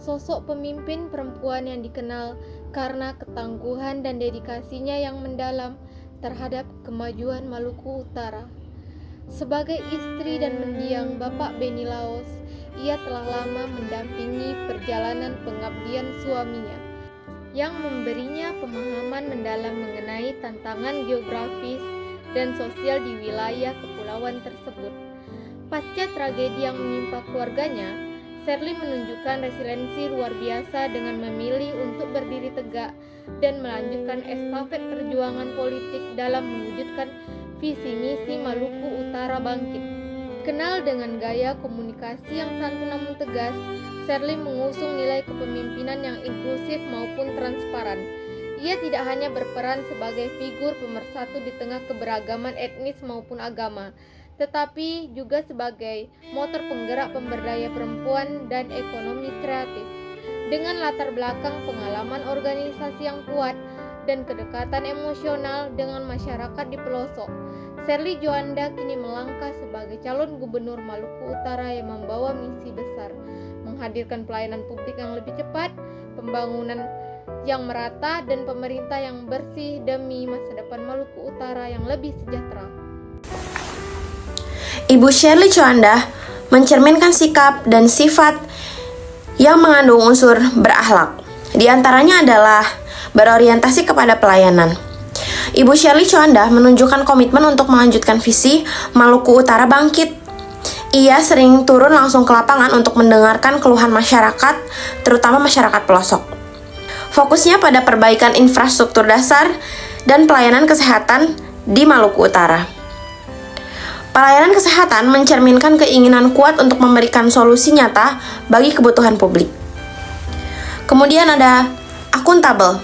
sosok pemimpin perempuan yang dikenal karena ketangguhan dan dedikasinya yang mendalam terhadap kemajuan Maluku Utara. Sebagai istri dan mendiang Bapak Beni Laos, ia telah lama mendampingi perjalanan pengabdian suaminya, yang memberinya pemahaman mendalam mengenai tantangan geografis dan sosial di wilayah kepulauan tersebut. Pasca tragedi yang menimpa keluarganya, Shirley menunjukkan resiliensi luar biasa dengan memilih untuk berdiri tegak dan melanjutkan estafet perjuangan politik dalam mewujudkan visi misi Maluku Utara Bangkit. Kenal dengan gaya komunikasi yang santun namun tegas, Shirley mengusung nilai kepemimpinan yang inklusif maupun transparan. Ia tidak hanya berperan sebagai figur pemersatu di tengah keberagaman etnis maupun agama, tetapi juga sebagai motor penggerak pemberdaya perempuan dan ekonomi kreatif. Dengan latar belakang pengalaman organisasi yang kuat dan kedekatan emosional dengan masyarakat di pelosok, Shirley Juanda kini melangkah sebagai calon gubernur Maluku Utara yang membawa misi besar, menghadirkan pelayanan publik yang lebih cepat, pembangunan yang merata, dan pemerintah yang bersih demi masa depan Maluku Utara yang lebih sejahtera. Ibu Shirley Juanda mencerminkan sikap dan sifat yang mengandung unsur berakhlak. Di antaranya adalah berorientasi kepada pelayanan. Ibu Shirley Juanda menunjukkan komitmen untuk melanjutkan visi Maluku Utara Bangkit. Ia sering turun langsung ke lapangan untuk mendengarkan keluhan masyarakat, terutama masyarakat pelosok. Fokusnya pada perbaikan infrastruktur dasar dan pelayanan kesehatan di Maluku Utara. Pelayanan kesehatan mencerminkan keinginan kuat untuk memberikan solusi nyata bagi kebutuhan publik. Kemudian ada akuntabel.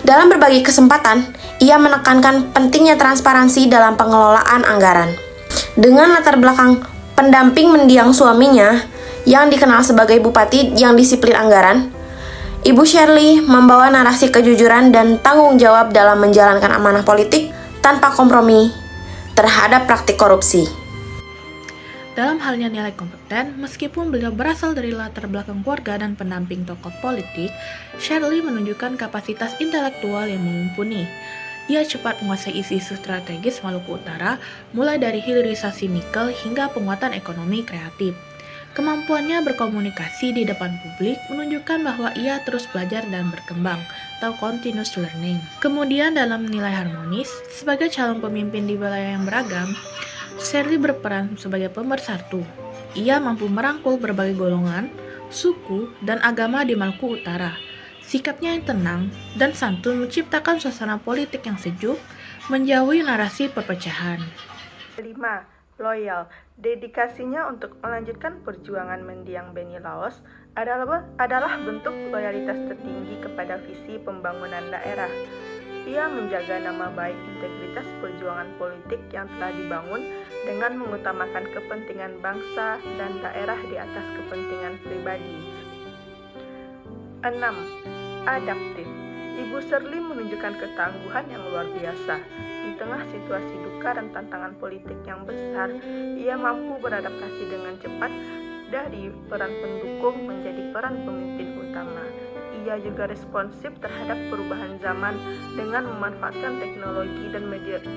Dalam berbagai kesempatan, ia menekankan pentingnya transparansi dalam pengelolaan anggaran. Dengan latar belakang pendamping mendiang suaminya yang dikenal sebagai bupati yang disiplin anggaran, Ibu Shirley membawa narasi kejujuran dan tanggung jawab dalam menjalankan amanah politik tanpa kompromi terhadap praktik korupsi. Dalam halnya nilai kompeten, meskipun beliau berasal dari latar belakang keluarga dan pendamping tokoh politik, Shirley menunjukkan kapasitas intelektual yang mumpuni. Ia cepat menguasai isu-isu strategis Maluku Utara, mulai dari hilirisasi nikel hingga penguatan ekonomi kreatif. Kemampuannya berkomunikasi di depan publik menunjukkan bahwa ia terus belajar dan berkembang, atau continuous learning. Kemudian dalam nilai harmonis, sebagai calon pemimpin di wilayah yang beragam, Shirley berperan sebagai pemersatu. Ia mampu merangkul berbagai golongan, suku, dan agama di Maluku Utara. Sikapnya yang tenang dan santun menciptakan suasana politik yang sejuk, menjauhi narasi perpecahan. 5. Loyal. Dedikasinya untuk melanjutkan perjuangan mendiang Beni Laos adalah bentuk loyalitas tertinggi kepada visi pembangunan daerah. Ia menjaga nama baik integritas perjuangan politik yang telah dibangun dengan mengutamakan kepentingan bangsa dan daerah di atas kepentingan pribadi. 6. Adaptif. Ibu Shirley menunjukkan ketangguhan yang luar biasa. Di tengah situasi duka dan tantangan politik yang besar, ia mampu beradaptasi dengan cepat dari peran pendukung menjadi peran pemimpin utama. Ia juga responsif terhadap perubahan zaman dengan memanfaatkan teknologi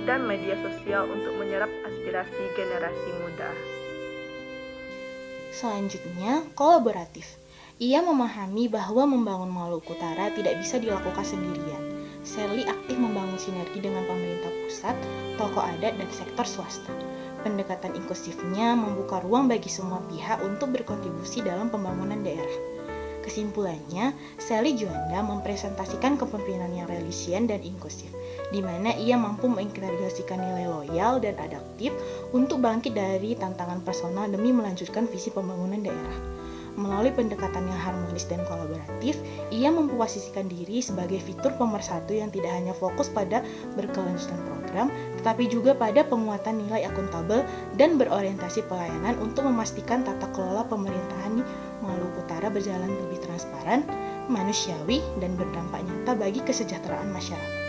dan media sosial untuk menyerap aspirasi generasi muda. Selanjutnya, kolaboratif. Ia memahami bahwa membangun Maluku Utara tidak bisa dilakukan sendirian. Shirley aktif membangun sinergi dengan pemerintah pusat, tokoh adat, dan sektor swasta. Pendekatan inklusifnya membuka ruang bagi semua pihak untuk berkontribusi dalam pembangunan daerah. Kesimpulannya, Shirley Juanda mempresentasikan kepemimpinan yang resilient dan inklusif, di mana ia mampu mengintegrasikan nilai loyal dan adaptif untuk bangkit dari tantangan personal demi melanjutkan visi pembangunan daerah. Melalui pendekatan yang harmonis dan kolaboratif, ia memposisikan diri sebagai fitur pemersatu yang tidak hanya fokus pada berkelanjutan program, tetapi juga pada penguatan nilai akuntabel dan berorientasi pelayanan untuk memastikan tata kelola pemerintahan di Maluku Utara berjalan lebih transparan, manusiawi, dan berdampak nyata bagi kesejahteraan masyarakat.